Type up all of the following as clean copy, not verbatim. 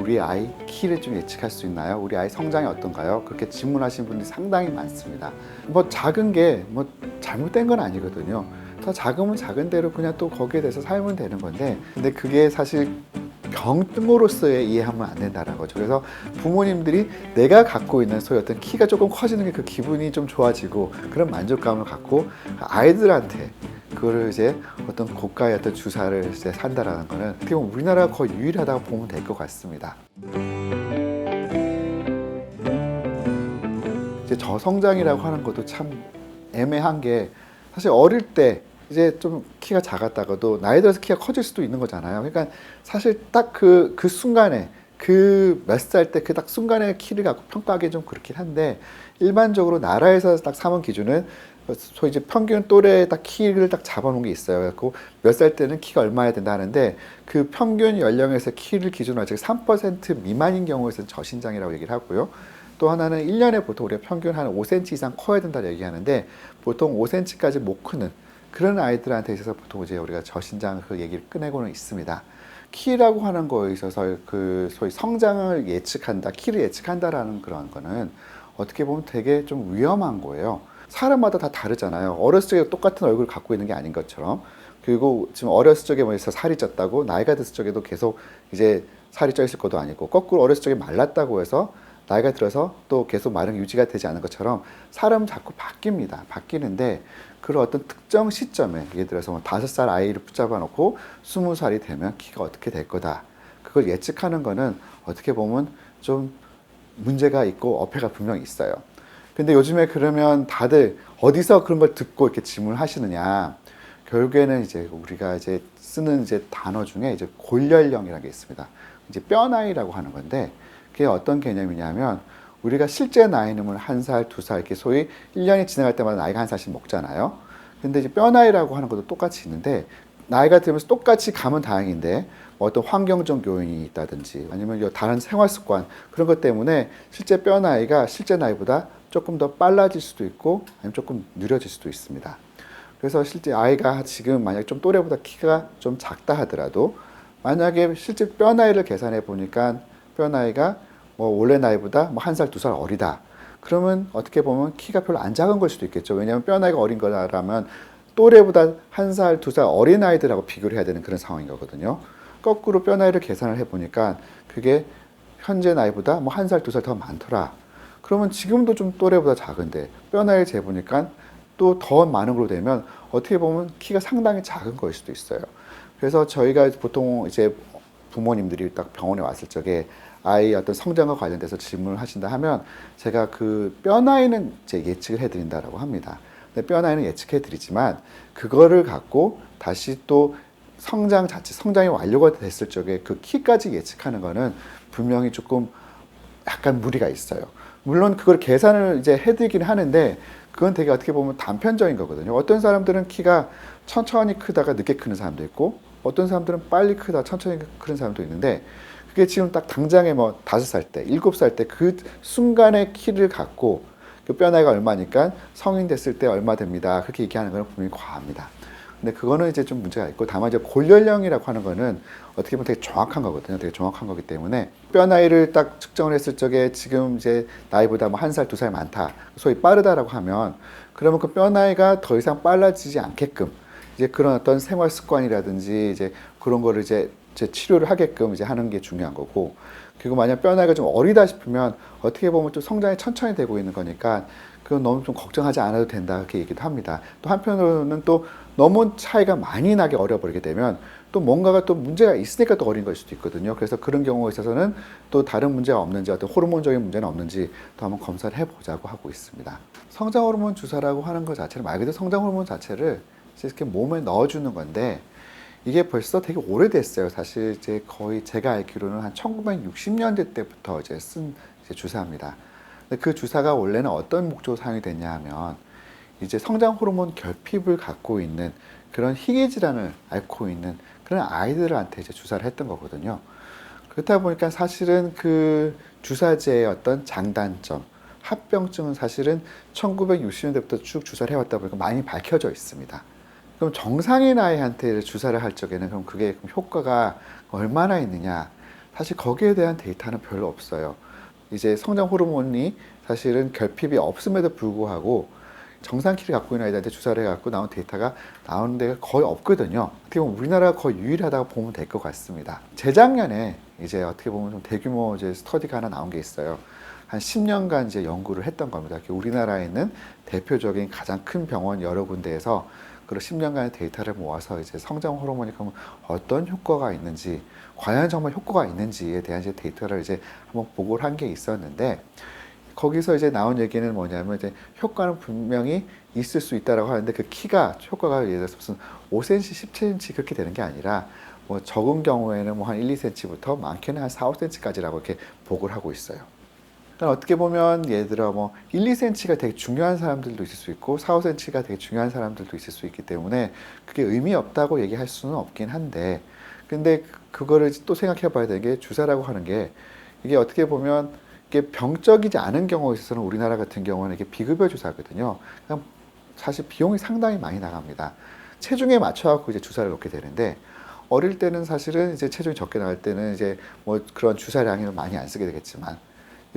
우리 아이 키를 좀 예측할 수 있나요? 우리 아이 성장이 어떤가요? 그렇게 질문하시는 분들이 상당히 많습니다. 뭐 작은 게 뭐 잘못된 건 아니거든요. 더 작으면 작은 대로 그냥 또 거기에 대해서 살면 되는 건데, 근데 그게 사실 병으로서의 이해하면 안 된다는 거죠. 그래서 부모님들이 내가 갖고 있는 소위 어떤 키가 조금 커지는 게 그 기분이 좀 좋아지고 그런 만족감을 갖고 아이들한테 그거를 이제 어떤 고가의 어떤 주사를 이제 산다라는 거는 어떻게 보면 우리나라가 거의 유일하다고 보면 될 것 같습니다. 이제 저성장이라고 하는 것도 참 애매한 게, 사실 어릴 때 이제 좀 키가 작았다가도 나이 들어서 키가 커질 수도 있는 거잖아요. 그러니까 사실 딱 그 순간에 그 몇 살 때 그 딱 순간에 키를 갖고 평가하기 좀 그렇긴 한데, 일반적으로 나라에서 딱 삼은 기준은 소위 이제 평균 또래 딱 키를 딱 잡아놓은 게 있어요. 그래갖고 몇 살 때는 키가 얼마야 된다 하는데, 그 평균 연령에서 키를 기준으로 즉 3% 미만인 경우에서는 저신장이라고 얘기를 하고요. 또 하나는 1년에 보통 우리가 평균 한 5cm 이상 커야 된다 얘기하는데, 보통 5cm까지 못 크는 그런 아이들한테 있어서 보통 이제 우리가 저신장 그 얘기를 꺼내고는 있습니다. 키라고 하는 거에 있어서 그 소위 성장을 예측한다, 키를 예측한다라는 그런 거는 어떻게 보면 되게 좀 위험한 거예요. 사람마다 다 다르잖아요. 어렸을 적에 똑같은 얼굴을 갖고 있는 게 아닌 것처럼. 그리고 지금 어렸을 적에 뭐 살이 쪘다고 나이가 됐을 적에도 계속 이제 살이 쪄 있을 것도 아니고, 거꾸로 어렸을 적에 말랐다고 해서 나이가 들어서 또 계속 마름이 유지가 되지 않은 것처럼 사람은 자꾸 바뀝니다. 바뀌는데 그런 어떤 특정 시점에, 예를 들어서 뭐 5살 아이를 붙잡아 놓고 20살이 되면 키가 어떻게 될 거다, 그걸 예측하는 거는 어떻게 보면 좀 문제가 있고 어폐가 분명히 있어요. 근데 요즘에 그러면 다들 어디서 그런 걸 듣고 이렇게 질문을 하시느냐, 결국에는 이제 우리가 이제 쓰는 이제 단어 중에 이제 골연령이라는 게 있습니다. 이제 뼈 나이라고 하는 건데, 그게 어떤 개념이냐면, 우리가 실제 나이는 1살, 2살 이렇게 소위 1년이 지나갈 때마다 나이가 한 살씩 먹잖아요. 근데 이제 뼈 나이라고 하는 것도 똑같이 있는데, 나이가 들면서 똑같이 가면 다행인데 어떤 환경적 요인이 있다든지 아니면 다른 생활 습관, 그런 것 때문에 실제 뼈 나이가 실제 나이보다 조금 더 빨라질 수도 있고 아니면 조금 느려질 수도 있습니다. 그래서 실제 아이가 지금 만약 좀 또래보다 키가 좀 작다 하더라도, 만약에 실제 뼈 나이를 계산해 보니까 뼈 나이가 뭐 원래 나이보다 뭐 1살, 2살 어리다. 그러면 어떻게 보면 키가 별로 안 작은 걸 수도 있겠죠. 왜냐하면 뼈 나이가 어린 거라면 또래보다 1살, 2살 어린 아이들하고 비교를 해야 되는 그런 상황인 거거든요. 거꾸로 뼈 나이를 계산을 해보니까 그게 현재 나이보다 뭐 1살, 2살 더 많더라. 그러면 지금도 좀 또래보다 작은데 뼈 나이를 재보니까 또 더 많은 걸로 되면 어떻게 보면 키가 상당히 작은 거일 수도 있어요. 그래서 저희가 보통 이제 부모님들이 딱 병원에 왔을 적에 아이 어떤 성장과 관련돼서 질문을 하신다 하면, 제가 그 뼈 나이는 이제 예측을 해드린다라고 합니다. 근데 뼈 나이는 예측해 드리지만 그거를 갖고 다시 또 성장 자체, 성장이 완료가 됐을 적에 그 키까지 예측하는 거는 분명히 조금 약간 무리가 있어요. 물론 그걸 계산을 이제 해드리긴 하는데, 그건 되게 어떻게 보면 단편적인 거거든요. 어떤 사람들은 키가 천천히 크다가 늦게 크는 사람도 있고, 어떤 사람들은 빨리 크다 천천히 크는 사람도 있는데, 그게 지금 딱 당장에 뭐 5살 때, 7살 때 그 순간의 키를 갖고 그 뼈 나이가 얼마니까 성인 됐을 때 얼마 됩니다, 그렇게 얘기하는 건 분명히 과합니다. 근데 그거는 이제 좀 문제가 있고, 다만 이제 골연령이라고 하는 거는 어떻게 보면 되게 정확한 거거든요. 되게 정확한 거기 때문에 뼈 나이를 딱 측정을 했을 적에 지금 이제 나이보다 뭐 1살, 2살 많다, 소위 빠르다라고 하면, 그러면 그 뼈 나이가 더 이상 빨라지지 않게끔 이제 그런 어떤 생활 습관이라든지 이제 그런 거를 이제 치료를 하게끔 이제 하는 게 중요한 거고, 그리고 만약 뼈 나이가 좀 어리다 싶으면 어떻게 보면 좀 성장이 천천히 되고 있는 거니까 그건 너무 좀 걱정하지 않아도 된다, 그렇게 얘기도 합니다. 또 한편으로는 또 너무 차이가 많이 나게 어려버리게 되면 또 뭔가가 또 문제가 있으니까 또 어린 걸 수도 있거든요. 그래서 그런 경우에 있어서는 또 다른 문제가 없는지, 어떤 호르몬적인 문제는 없는지 또 한번 검사를 해보자고 하고 있습니다. 성장 호르몬 주사라고 하는 것 자체를, 말 그대로 성장 호르몬 자체를 이렇게 몸에 넣어주는 건데, 이게 벌써 되게 오래됐어요. 사실 이제 거의 제가 알기로는 한 1960년대 때부터 이제 쓴 이제 주사입니다. 근데 그 주사가 원래는 어떤 목적으로 사용이 됐냐 하면, 이제 성장 호르몬 결핍을 갖고 있는 그런 희귀 질환을 앓고 있는 그런 아이들한테 이제 주사를 했던 거거든요. 그렇다 보니까 사실은 그 주사제의 어떤 장단점, 합병증은 사실은 1960년대부터 쭉 주사를 해왔다 보니까 많이 밝혀져 있습니다. 그럼 정상인 아이한테 주사를 할 적에는 그럼 그게 효과가 얼마나 있느냐? 사실 거기에 대한 데이터는 별로 없어요. 이제 성장 호르몬이 사실은 결핍이 없음에도 불구하고 정상 키를 갖고 있는 아이들한테 주사를 해갖고 나온 데이터가 나오는 데가 거의 없거든요. 어떻게 보면 우리나라가 거의 유일하다고 보면 될 것 같습니다. 재작년에 이제 어떻게 보면 좀 대규모 이제 스터디가 하나 나온 게 있어요. 한 10년간 이제 연구를 했던 겁니다. 우리나라에 있는 대표적인 가장 큰 병원 여러 군데에서 그런 10년간의 데이터를 모아서 이제 성장 호르몬이 그러면 어떤 효과가 있는지, 과연 정말 효과가 있는지에 대한 이제 데이터를 이제 한번 보고를 한 게 있었는데, 거기서 이제 나온 얘기는 뭐냐면 이제 효과는 분명히 있을 수 있다라고 하는데 그 키가 효과가 예를 들어서 무슨 5cm, 10cm 그렇게 되는 게 아니라 뭐 적은 경우에는 뭐 한 1, 2cm부터 많게는 한 4, 5cm까지라고 이렇게 보고를 하고 있어요. 그러니까 어떻게 보면 예를 들어 뭐 1, 2cm가 되게 중요한 사람들도 있을 수 있고 4, 5cm가 되게 중요한 사람들도 있을 수 있기 때문에 그게 의미 없다고 얘기할 수는 없긴 한데, 근데 그거를 또 생각해 봐야 되는 게 주사라고 하는 게 이게 어떻게 보면 이게 병적이지 않은 경우에 있어서는 우리나라 같은 경우는 이게 비급여 주사거든요. 그냥 사실 비용이 상당히 많이 나갑니다. 체중에 맞춰갖고 이제 주사를 놓게 되는데, 어릴 때는 사실은 이제 체중이 적게 나갈 때는 이제 뭐 그런 주사량을 많이 안 쓰게 되겠지만,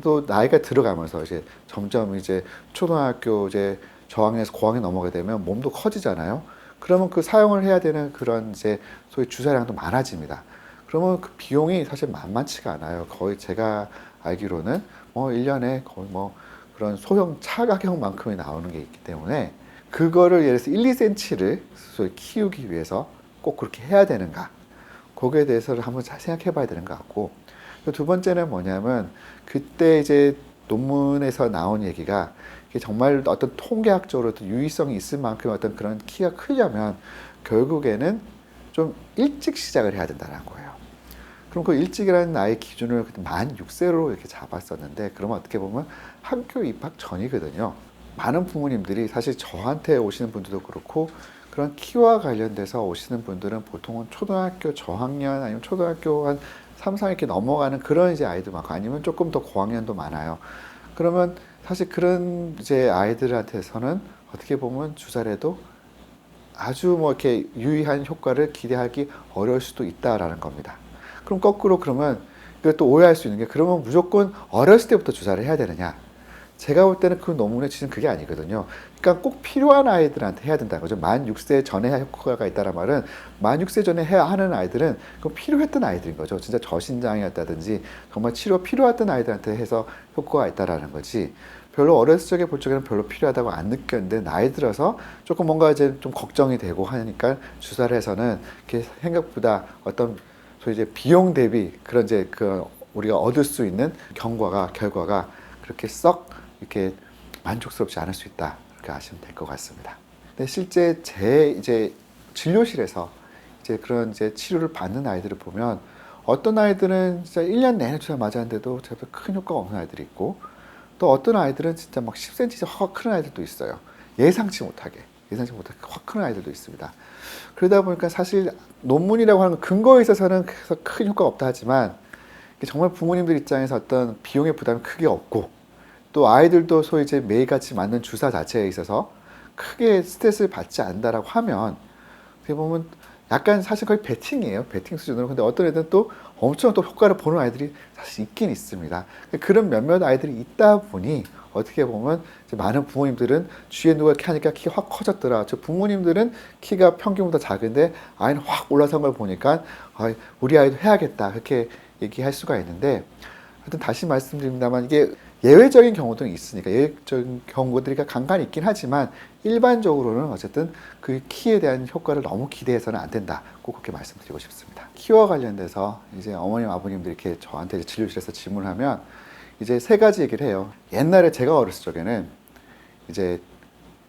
또 나이가 들어가면서 이제 점점 이제 초등학교 이제 저학년에서 고학년 넘어가게 되면 몸도 커지잖아요. 그러면 그 사용을 해야 되는 그런 이제 소위 주사량도 많아집니다. 그러면 그 비용이 사실 만만치가 않아요. 거의 제가 알기로는 뭐 1년에 거의 뭐 그런 소형 차 가격만큼이 나오는 게 있기 때문에 그거를 예를 들어서 1, 2cm를 소위 키우기 위해서 꼭 그렇게 해야 되는가? 거기에 대해서를 한번 잘 생각해 봐야 되는 것 같고, 두 번째는 뭐냐면 그때 이제 논문에서 나온 얘기가 이게 정말 어떤 통계학적으로 유의성이 있을 만큼 어떤 그런 키가 크려면 결국에는 좀 일찍 시작을 해야 된다는 거예요. 그럼 그 일찍이라는 나이 기준을 만 6세로 이렇게 잡았었는데, 그러면 어떻게 보면 학교 입학 전이거든요. 많은 부모님들이 사실 저한테 오시는 분들도 그렇고 그런 키와 관련돼서 오시는 분들은 보통은 초등학교 저학년 아니면 초등학교 한 3, 4 이렇게 넘어가는 그런 이제 아이들 많고 아니면 조금 더 고학년도 많아요. 그러면 사실 그런 이제 아이들한테서는 어떻게 보면 주사를 해도 아주 뭐 이렇게 유의한 효과를 기대하기 어려울 수도 있다라는 겁니다. 그럼 거꾸로 그러면 이것도 오해할 수 있는 게, 그러면 무조건 어렸을 때부터 주사를 해야 되느냐? 제가 볼 때는 그 논문의 취지는 그게 아니거든요. 그러니까 꼭 필요한 아이들한테 해야 된다는 거죠. 만 6세 전에 효과가 있다는 말은 만 6세 전에 해야 하는 아이들은 그 필요했던 아이들인 거죠. 진짜 저신장이었다든지 정말 치료 필요했던 아이들한테 해서 효과가 있다라는 거지. 별로 어렸을 적에 볼 적에는 별로 필요하다고 안 느꼈는데 나이 들어서 조금 뭔가 이제 좀 걱정이 되고 하니까 주사를 해서는 이렇게 생각보다 어떤 소위 이제 비용 대비 그런 이제 그 우리가 얻을 수 있는 결과가 그렇게 썩 이렇게 만족스럽지 않을 수 있다, 이렇게 아시면 될 것 같습니다. 근데 실제 제 이제 진료실에서 이제 그런 이제 치료를 받는 아이들을 보면 어떤 아이들은 진짜 1년 내내 주사 맞았는데도 제발 큰 효과가 없는 아이들이 있고, 또 어떤 아이들은 진짜 막 10cm 확 크는 아이들도 있어요. 예상치 못하게 확 크는 아이들도 있습니다. 그러다 보니까 사실 논문이라고 하는 근거에 있어서는 그래서 큰 효과가 없다 하지만 정말 부모님들 입장에서 어떤 비용의 부담이 크게 없고, 또 아이들도 소위 이제 매일같이 맞는 주사 자체에 있어서 크게 스트레스를 받지 않는다라고 하면 어떻게 보면 약간 사실 거의 베팅이에요. 베팅 수준으로. 근데 어떤 애들은 또 엄청 또 효과를 보는 아이들이 사실 있긴 있습니다. 그런 몇몇 아이들이 있다 보니 어떻게 보면 이제 많은 부모님들은 주위에 누가 이렇게 하니까 키가 확 커졌더라. 저 부모님들은 키가 평균보다 작은데 아이는 확 올라선 걸 보니까 우리 아이도 해야겠다, 그렇게 얘기할 수가 있는데, 하여튼 다시 말씀드립니다만 이게 예외적인 경우도 있으니까 예외적인 경우들이 간간히 있긴 하지만 일반적으로는 어쨌든 그 키에 대한 효과를 너무 기대해서는 안 된다, 꼭 그렇게 말씀드리고 싶습니다. 키와 관련돼서 이제 어머님 아버님들이 이렇게 저한테 이제 진료실에서 질문하면 이제 세 가지 얘기를 해요. 옛날에 제가 어렸을 적에는 이제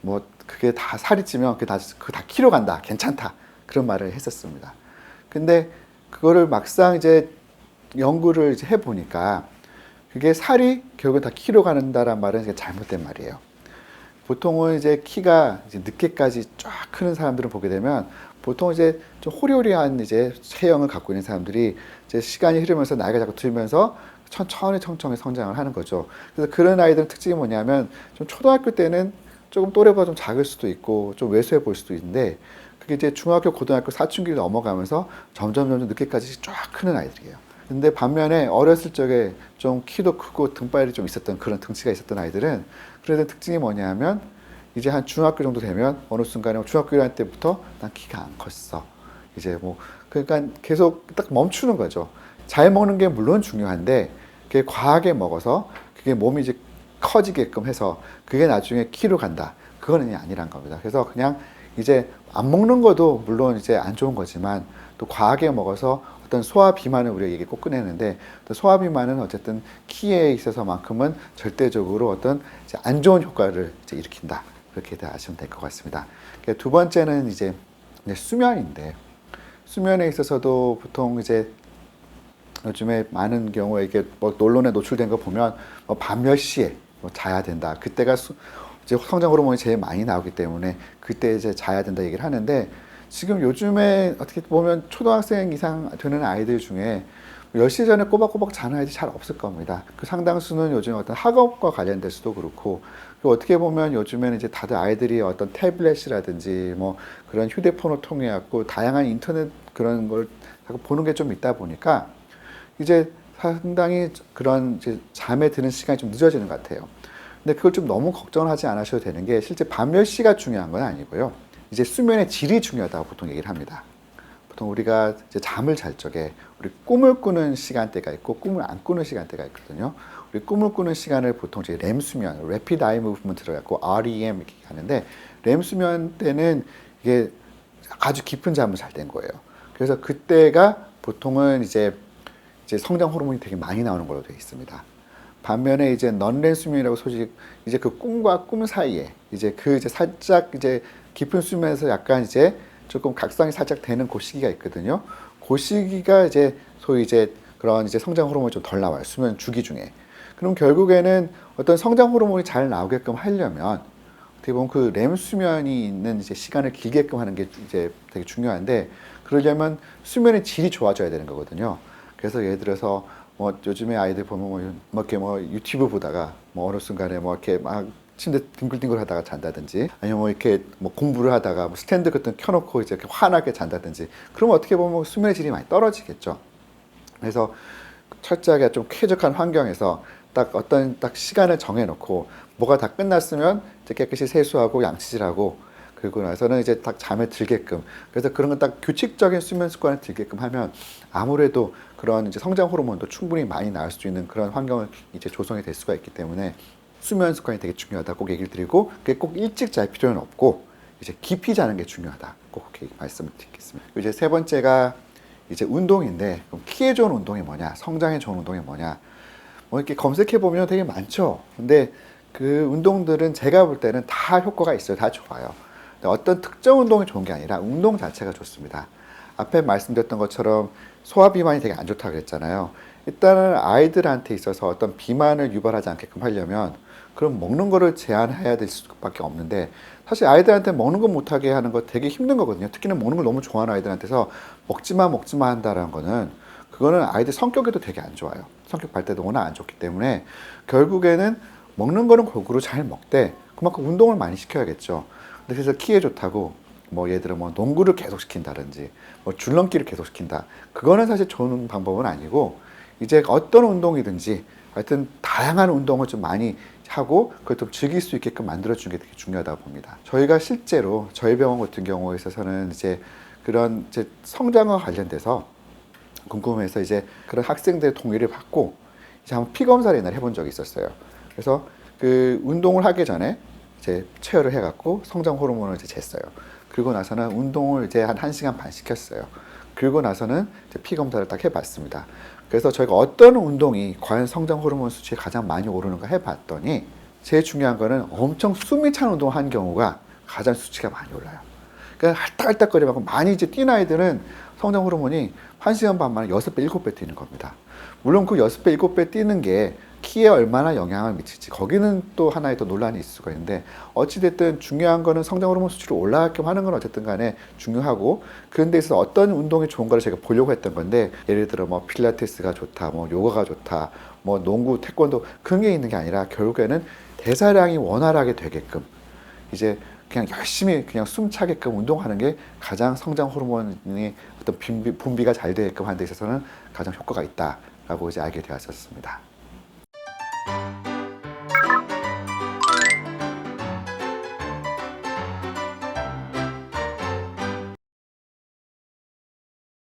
뭐 그게 다 살이 찌면 그게 다 키로 간다, 괜찮다, 그런 말을 했었습니다. 근데 그거를 막상 이제 연구를 이제 해보니까 그게 살이 결국은 다 키로 간다란 말은 잘못된 말이에요. 보통은 이제 키가 이제 늦게까지 쫙 크는 사람들을 보게 되면 보통 이제 좀 호리호리한 이제 체형을 갖고 있는 사람들이 이제 시간이 흐르면서 나이가 자꾸 들면서 천천히 성장을 하는 거죠. 그래서 그런 아이들은 특징이 뭐냐면 좀 초등학교 때는 조금 또래보다 좀 작을 수도 있고 좀 왜소해 보일 수도 있는데, 그게 이제 중학교, 고등학교, 사춘기를 넘어가면서 점점 늦게까지 쫙 크는 아이들이에요. 근데 반면에 어렸을 적에 좀 키도 크고 등발이 좀 있었던 그런 등치가 있었던 아이들은 그래도 특징이 뭐냐면 이제 한 중학교 정도 되면 어느 순간에 중학교 1학년 때부터 난 키가 안 컸어. 이제 뭐 그러니까 계속 딱 멈추는 거죠. 잘 먹는 게 물론 중요한데 그게 과하게 먹어서 그게 몸이 이제 커지게끔 해서 그게 나중에 키로 간다. 그거는 아니란 겁니다. 그래서 그냥 이제 안 먹는 것도 물론 이제 안 좋은 거지만 또 과하게 먹어서 어떤 소화 비만을 우리가 얘기 꼭 꺼내는데 또 소화 비만은 어쨌든 키에 있어서만큼은 절대적으로 어떤 이제 안 좋은 효과를 이제 일으킨다. 그렇게 아시면 될 것 같습니다. 두 번째는 이제 수면인데 수면에 있어서도 보통 이제 요즘에 많은 경우에 이게 뭐 논론에 노출된 거 보면 뭐 밤 몇 시에 뭐 자야 된다. 그때가 이제 성장 호르몬이 제일 많이 나오기 때문에 그때 이제 자야 된다 얘기를 하는데 지금 요즘에 어떻게 보면 초등학생 이상 되는 아이들 중에 10시 전에 꼬박꼬박 자는 아이들이 잘 없을 겁니다. 그 상당수는 요즘 어떤 학업과 관련돼서도 그렇고 그리고 어떻게 보면 요즘에는 이제 다들 아이들이 어떤 태블릿이라든지 뭐 그런 휴대폰을 통해 갖고 다양한 인터넷 그런 걸 보는 게 좀 있다 보니까 이제 상당히 그런 이제 잠에 드는 시간이 좀 늦어지는 것 같아요. 근데 그걸 좀 너무 걱정하지 않으셔도 되는 게 실제 밤 몇 시가 중요한 건 아니고요. 이제 수면의 질이 중요하다고 보통 얘기를 합니다. 보통 우리가 이제 잠을 잘 적에 우리 꿈을 꾸는 시간대가 있고 꿈을 안 꾸는 시간대가 있거든요. 우리 꿈을 꾸는 시간을 보통 이제 렘 수면, Rapid Eye Movement라고 갖고 REM 이렇게 하는데 렘 수면 때는 이게 아주 깊은 잠을 잘 된 거예요. 그래서 그때가 보통은 이제 성장 호르몬이 되게 많이 나오는 걸로 되어 있습니다. 반면에 이제 넌렘 수면이라고 소식 이제 그 꿈과 꿈 사이에 이제 그 이제 살짝 이제 깊은 수면에서 약간 이제 조금 각성이 살짝 되는 그 시기가 있거든요. 그 시기가 이제 소위 이제 그런 이제 성장 호르몬이 좀 덜 나와요. 수면 주기 중에. 그럼 결국에는 어떤 성장 호르몬이 잘 나오게끔 하려면 어떻게 보면 그 렘 수면이 있는 이제 시간을 길게끔 하는 게 이제 되게 중요한데 그러려면 수면의 질이 좋아져야 되는 거거든요. 그래서 예를 들어서 뭐 요즘에 아이들 보면 뭐 이렇게 뭐 유튜브 보다가 뭐 어느 순간에 뭐 이렇게 막 침대 뒹굴뒹굴 하다가 잔다든지 아니면 뭐 이렇게 뭐 공부를 하다가 뭐 스탠드 같은 거 켜놓고 이제 이렇게 환하게 잔다든지 그러면 어떻게 보면 수면의 질이 많이 떨어지겠죠. 그래서 철저하게 좀 쾌적한 환경에서 딱 어떤 딱 시간을 정해놓고 뭐가 다 끝났으면 이제 깨끗이 세수하고 양치질하고 그리고 나서는 이제 딱 잠에 들게끔 그래서 그런 건 딱 규칙적인 수면 습관을 들게끔 하면 아무래도 그런 이제 성장 호르몬도 충분히 많이 나올 수 있는 그런 환경을 이제 조성이 될 수가 있기 때문에 수면 습관이 되게 중요하다 꼭 얘기를 드리고 그게 꼭 일찍 잘 필요는 없고 이제 깊이 자는 게 중요하다 꼭 그렇게 말씀을 드리겠습니다. 이제 세 번째가 이제 운동인데 그럼 키에 좋은 운동이 뭐냐 성장에 좋은 운동이 뭐냐 뭐 이렇게 검색해 보면 되게 많죠. 근데 그 운동들은 제가 볼 때는 다 효과가 있어요. 다 좋아요. 어떤 특정 운동이 좋은 게 아니라 운동 자체가 좋습니다. 앞에 말씀드렸던 것처럼 소화 비만이 되게 안 좋다고 그랬잖아요. 일단은 아이들한테 있어서 어떤 비만을 유발하지 않게끔 하려면 그럼 먹는 거를 제한해야 될 수밖에 없는데 사실 아이들한테 먹는 거 못하게 하는 거 되게 힘든 거거든요. 특히나 먹는 걸 너무 좋아하는 아이들한테서 먹지 마 한다는 거는 그거는 아이들 성격에도 되게 안 좋아요. 성격 발달도 워낙 안 좋기 때문에 결국에는 먹는 거는 골고루 잘 먹되 그만큼 운동을 많이 시켜야겠죠. 그래서 키에 좋다고 뭐 예를 들어 뭐 농구를 계속 시킨다든지 뭐 줄넘기를 계속 시킨다. 그거는 사실 좋은 방법은 아니고 이제 어떤 운동이든지 하여튼 다양한 운동을 좀 많이 하고 그걸 좀 즐길 수 있게끔 만들어주는 게 되게 중요하다고 봅니다. 저희가 실제로 저희 병원 같은 경우에 있어서는 이제 그런 이제 성장과 관련돼서 궁금해서 이제 그런 학생들의 동의를 받고 이제 한번 피 검사를 옛날에 해본 적이 있었어요. 그래서 그 운동을 하기 전에 이제 체열을 해갖고 성장 호르몬을 이제 쟀어요. 그리고 나서는 운동을 이제 한 1시간 반 시켰어요. 그리고 나서는 이제 피 검사를 딱 해봤습니다. 그래서 저희가 어떤 운동이 과연 성장 호르몬 수치가 가장 많이 오르는가 해봤더니 제일 중요한 거는 엄청 숨이 찬 운동을 한 경우가 가장 수치가 많이 올라요. 그러니까 할딱할딱거리고 많이 이제 뛴 아이들은 성장 호르몬이 1시간 반 만에 6배, 7배 뛰는 겁니다. 물론 그 6배, 7배 뛰는 게 키에 얼마나 영향을 미칠지 거기는 또 하나의 또 논란이 있을 수가 있는데 어찌됐든 중요한 거는 성장 호르몬 수치를 올라가게끔 하는 건 어쨌든 간에 중요하고 그런 데 있어서 어떤 운동이 좋은가를 제가 보려고 했던 건데 예를 들어 뭐 필라테스가 좋다 뭐 요가가 좋다 뭐 농구 태권도 그런 게 있는 게 아니라 결국에는 대사량이 원활하게 되게끔 이제 그냥 열심히 그냥 숨차게끔 운동하는 게 가장 성장 호르몬이 어떤 분비가 잘 되게끔 하는 데 있어서는 가장 효과가 있다라고 이제 알게 되었었습니다.